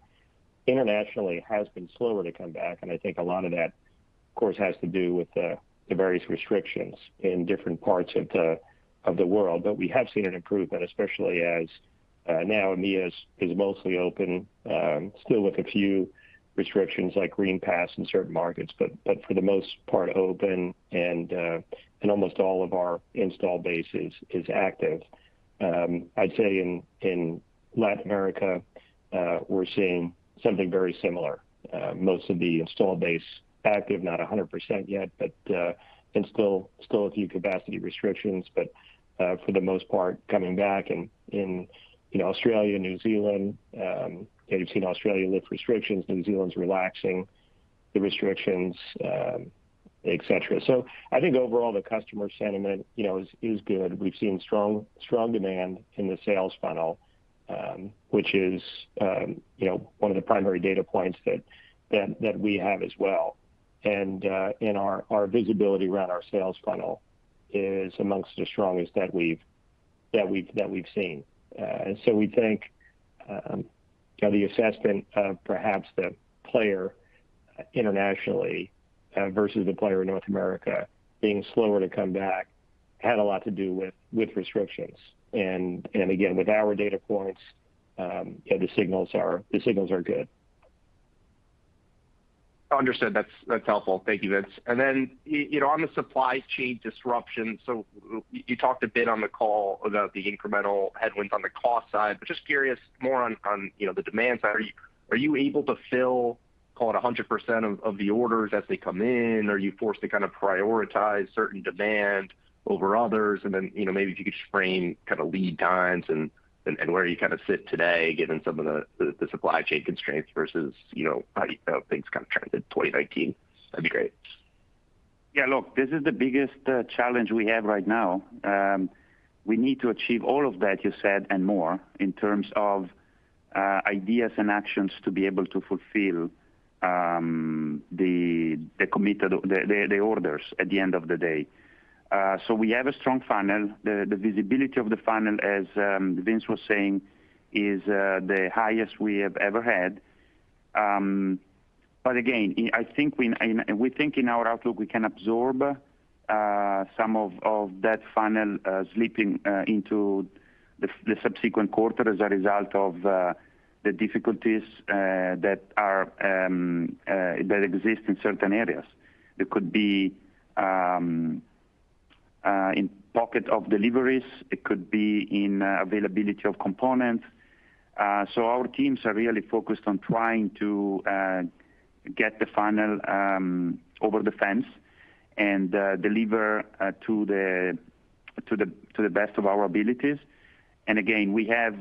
Internationally has been slower to come back, and I think a lot of that course, has to do with the various restrictions in different parts of the world. But we have seen an improvement, especially as now EMEA is mostly open, still with a few restrictions like Green Pass in certain markets, but for the most part open, and almost all of our install base is active. I'd say in Latin America, we're seeing something very similar. Most of the install base active, not 100% yet, but and still a few capacity restrictions, but for the most part coming back. And in Australia, New Zealand, you've seen Australia lift restrictions, New Zealand's relaxing the restrictions, et cetera. So I think overall the customer sentiment, is good. We've seen strong demand in the sales funnel, which is, one of the primary data points that we have as well. And our visibility around our sales funnel is amongst the strongest that we've seen. And so we think, the assessment of perhaps the player internationally versus the player in North America being slower to come back had a lot to do with restrictions. And again, with our data points, the signals are good. Understood. That's helpful. Thank you, Vince. And then, on the supply chain disruption, so you talked a bit on the call about the incremental headwinds on the cost side, but just curious more on the demand side. Are you able to fill, call it 100% of the orders as they come in? Are you forced to kind of prioritize certain demand over others? And then, maybe if you could just frame kind of lead times and where you kind of sit today, given some of the supply chain constraints versus, how things kind of trended in 2019. That'd be great. Yeah, look, this is the biggest challenge we have right now. We need to achieve all of that you said and more in terms of ideas and actions to be able to fulfill the committed the orders at the end of the day. So we have a strong funnel. The visibility of the funnel, as Vince was saying, is the highest we have ever had. But again, I think we think in our outlook we can absorb some of that funnel slipping into the subsequent quarter as a result of the difficulties that exist in certain areas. There could be in pocket of deliveries. It could be in availability of components. So our teams are really focused on trying to get the funnel over the fence and deliver to the best of our abilities. And again, we have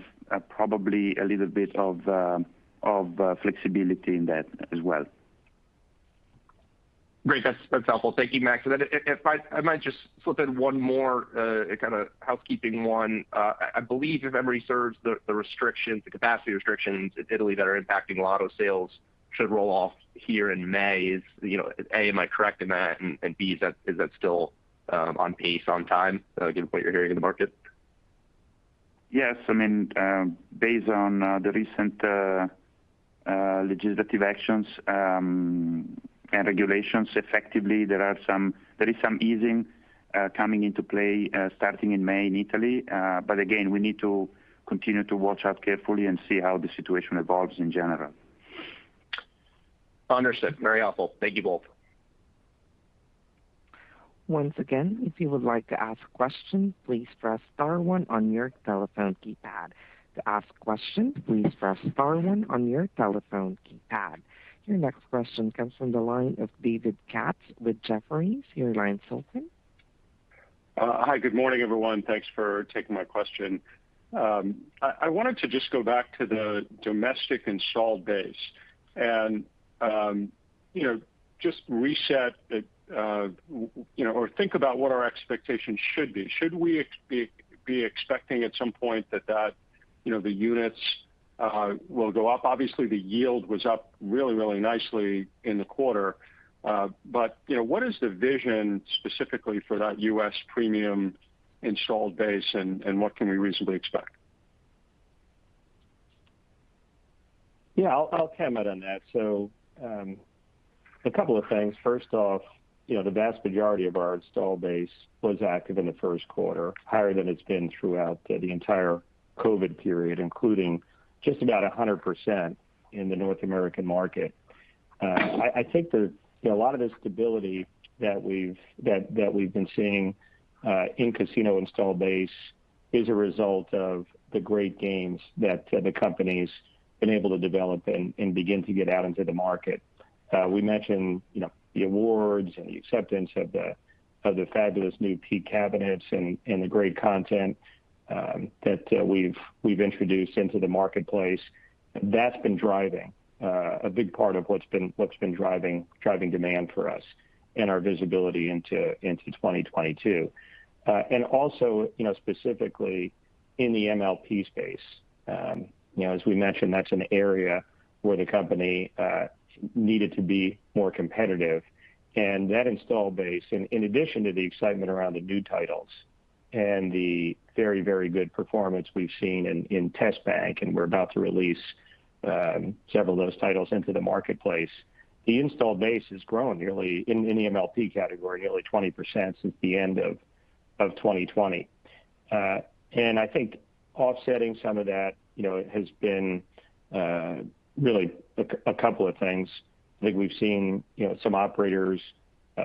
probably a little bit of flexibility in that as well. Great, that's helpful. Thank you, Max. And then if I might just slip in one more kind of housekeeping one. I believe, if memory serves, the restrictions, the capacity restrictions in Italy that are impacting lotto sales should roll off here in May. A, am I correct in that? And B, is that still on pace, on time, given what you're hearing in the market? Yes, I mean, based on the recent legislative actions and regulations, effectively there is some easing coming into play starting in May in Italy. But again, we need to continue to watch out carefully and see how the situation evolves in general. Understood. Very helpful. Thank you both. Once again, if you would like to ask a question, please press star one on your telephone keypad. To ask a question, please press star one on your telephone keypad. Your next question comes from the line of David Katz with Jefferies. Your line's open. Hi, good morning, everyone. Thanks for taking my question. I wanted to just go back to the domestic installed base and, just reset it, or think about what our expectations should be. Should we be expecting at some point that the units will go up? Obviously, the yield was up really, really nicely in the quarter. But, what is the vision specifically for that U.S. premium installed base, and what can we reasonably expect? Yeah, I'll comment on that. So, A couple of things. First off, the vast majority of our install base was active in the first quarter, higher than it's been throughout the entire COVID period, including just about 100% in the North American market. I think that a lot of the stability that we've been seeing in casino install base is a result of the great games that the company's been able to develop and begin to get out into the market. We mentioned, the awards and the acceptance of the fabulous new Peak cabinets and the great content that we've introduced into the marketplace. That's been driving a big part of what's been driving demand for us and our visibility into 2022. And also, specifically in the MLP space, as we mentioned, that's an area where the company needed to be more competitive. And that install base, in addition to the excitement around the new titles and the very, very good performance we've seen in Test Bank, and we're about to release several of those titles into the marketplace, the install base has grown nearly, in the MLP category, nearly 20% since the end of 2020. And I think offsetting some of that, has been really a couple of things. I think we've seen, some operators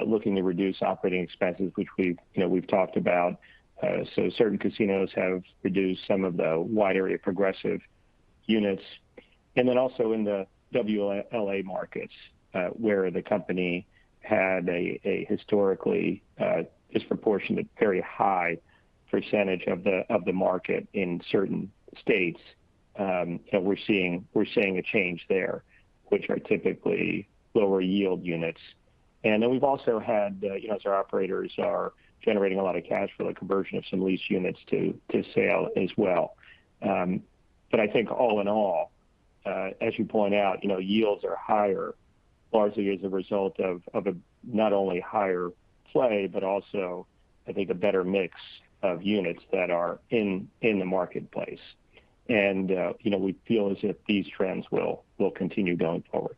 looking to reduce operating expenses, which we've talked about. So certain casinos have reduced some of the wide area progressive units. And then also in the WLA markets, where the company had a historically disproportionate, very high percentage of the market in certain states. We're seeing a change there, which are typically lower yield units. And then we've also had, as our operators are generating a lot of cash for the conversion of some lease units to sale as well. But I think all in all, as you point out, yields are higher, largely as a result of a not only higher play, but also, I think, a better mix of units that are in the marketplace. And, we feel as if these trends will continue going forward.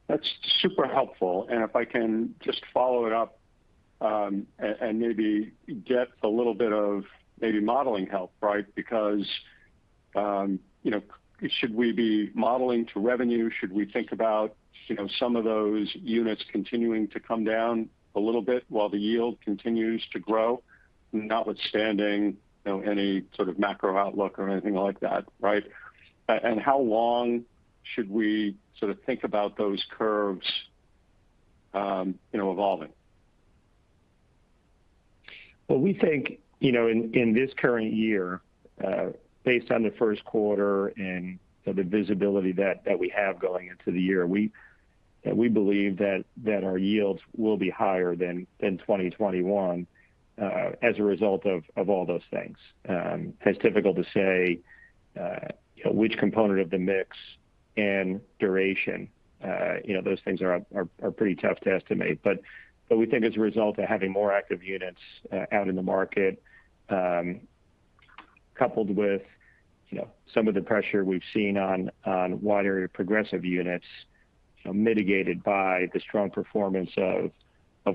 That's super helpful. And if I can just follow it up and maybe get a little bit of maybe modeling help, right? Because, should we be modeling to revenue? Should we think about, some of those units continuing to come down a little bit while the yield continues to grow, notwithstanding, any sort of macro outlook or anything like that, right? And how long should we sort of think about those curves, evolving? Well, we think, in this current year, based on the first quarter and the visibility that we have going into the year, we believe that our yields will be higher than 2021 as a result of all those things. It's difficult to say, which component of the mix and duration. Those things are pretty tough to estimate. But we think as a result of having more active units out in the market, coupled with some of the pressure we've seen on wide area progressive units, mitigated by the strong performance of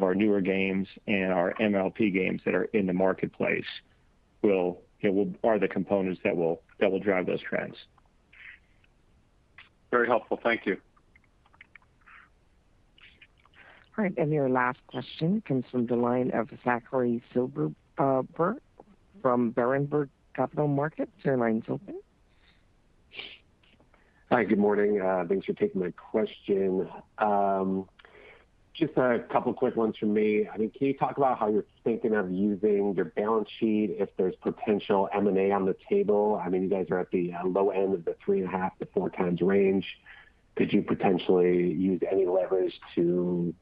our newer games and our MLP games that are in the marketplace, are the components that will drive those trends. Very helpful. Thank you. All right, and your last question comes from the line of Zachary Silverberg from Berenberg Capital Markets. Your line's open. Hi, good morning. Thanks for taking my question. Just a couple quick ones from me. Can you talk about how you're thinking of using your balance sheet if there's potential M&A on the table? You guys are at the low end of the 3.5 to 4 times range. Could you potentially use any leverage to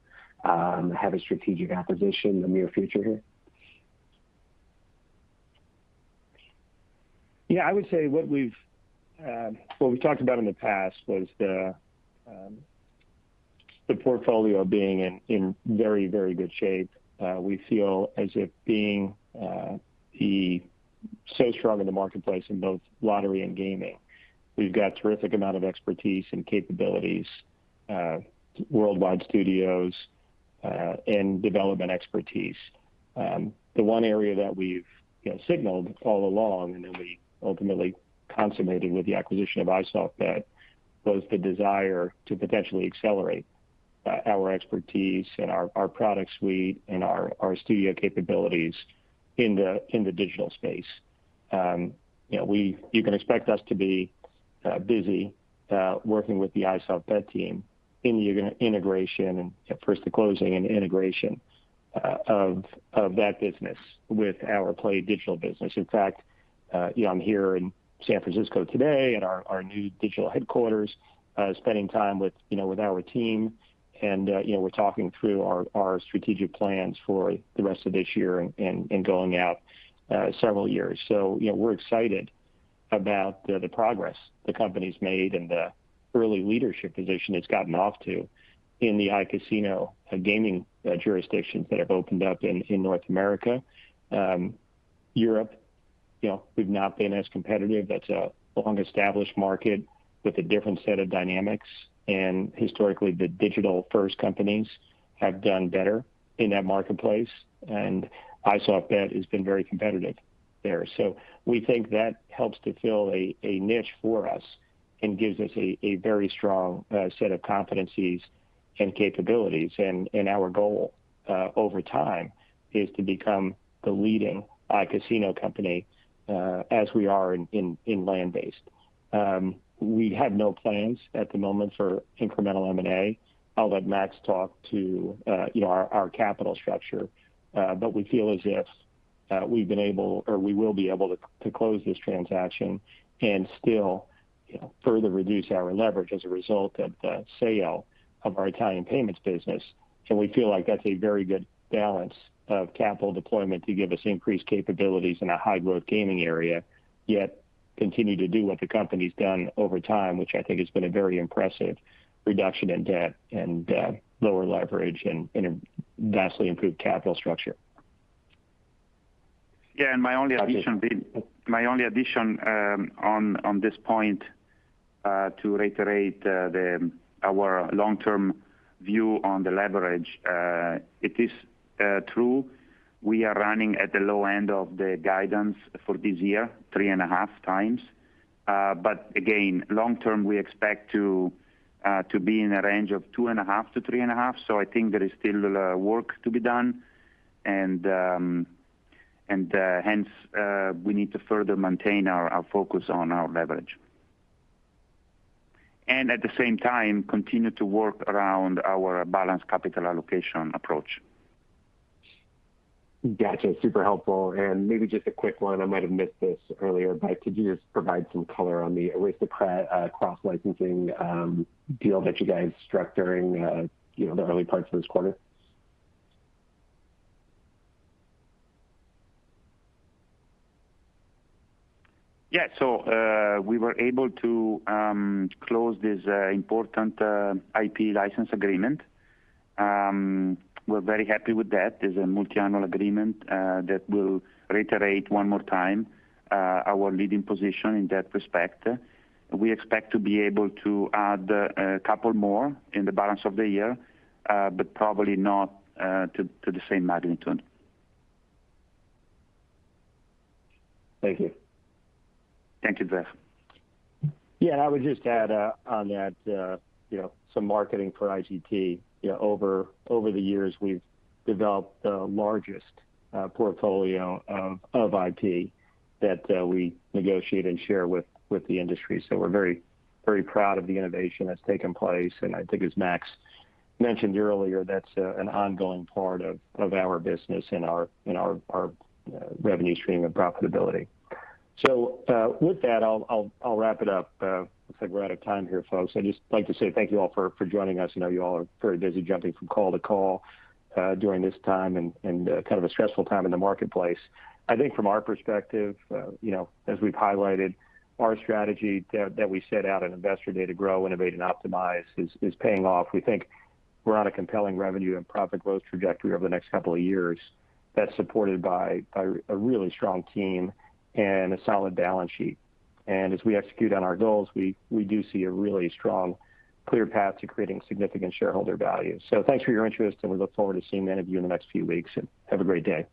have a strategic acquisition in the near future here? Yeah, I would say what we've talked about in the past was the portfolio being in very, very good shape. We feel as if being so strong in the marketplace in both lottery and gaming, we've got terrific amount of expertise and capabilities to worldwide studios, and development expertise. The one area that we've signaled all along, and then we ultimately consummated with the acquisition of iSoftBet, was the desire to potentially accelerate our expertise and our product suite and our studio capabilities in the digital space. You can expect us to be busy working with the iSoftBet team in the integration and first the closing and integration of that business with our Play Digital business. In fact, I'm here in San Francisco today at our new digital headquarters, spending time with our team, and we're talking through our strategic plans for the rest of this year and going out several years. So we're excited about the progress the company's made and the early leadership position it's gotten off to in the iCasino gaming jurisdictions that have opened up in North America. Europe, we've not been as competitive. That's a long-established market with a different set of dynamics, and historically the digital-first companies have done better in that marketplace, and iSoftBet has been very competitive there. So we think that helps to fill a niche for us and gives us a very strong set of competencies and capabilities. And our goal over time is to become the leading iCasino company as we are in land-based. We have no plans at the moment for incremental M&A. I'll let Max talk to our capital structure, but we feel as if we've been able, or we will be able to close this transaction and still further reduce our leverage as a result of the sale of our Italian payments business. And we feel like that's a very good balance of capital deployment to give us increased capabilities in a high-growth gaming area, yet continue to do what the company's done over time, which I think has been a very impressive reduction in debt and lower leverage and a vastly improved capital structure. Yeah, and my only addition on this point to reiterate our long-term view on the leverage. It is true we are running at the low end of the guidance for this year, 3.5 times. But again, long-term we expect to be in a range of 2.5 to 3.5. So I think there is still work to be done, and hence we need to further maintain our focus on our leverage. And at the same time, continue to work around our balanced capital allocation approach. Gotcha, super helpful. And maybe just a quick one, I might have missed this earlier, but could you just provide some color on the Aristocrat cross-licensing deal that you guys struck during the early parts of this quarter? Yeah, so we were able to close this important IP license agreement. We're very happy with that. There's a multi-annual agreement that will reiterate one more time our leading position in that respect. We expect to be able to add a couple more in the balance of the year, but probably not to the same magnitude. Thank you. Thank you, Jeff. Yeah, and I would just add on that, some marketing for IGT. Over the years, we've developed the largest portfolio of IP that we negotiate and share with the industry. So we're very, very proud of the innovation that's taken place. And I think as Max mentioned earlier, that's an ongoing part of our business and our revenue stream and profitability. So with that, I'll wrap it up. Looks like we're out of time here, folks. I'd just like to say thank you all for joining us. I know you all are very busy jumping from call to call during this time and kind of a stressful time in the marketplace. I think from our perspective, as we've highlighted, our strategy that we set out on Investor Day to grow, innovate, and optimize is paying off. We think we're on a compelling revenue and profit growth trajectory over the next couple of years that's supported by a really strong team and a solid balance sheet. And as we execute on our goals, we do see a really strong clear path to creating significant shareholder value. So thanks for your interest, and we look forward to seeing many of you in the next few weeks. And have a great day.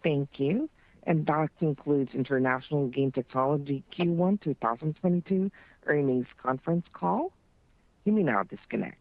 Thank you. And that concludes International Game Technology Q1 2022 earnings conference call. You may now disconnect.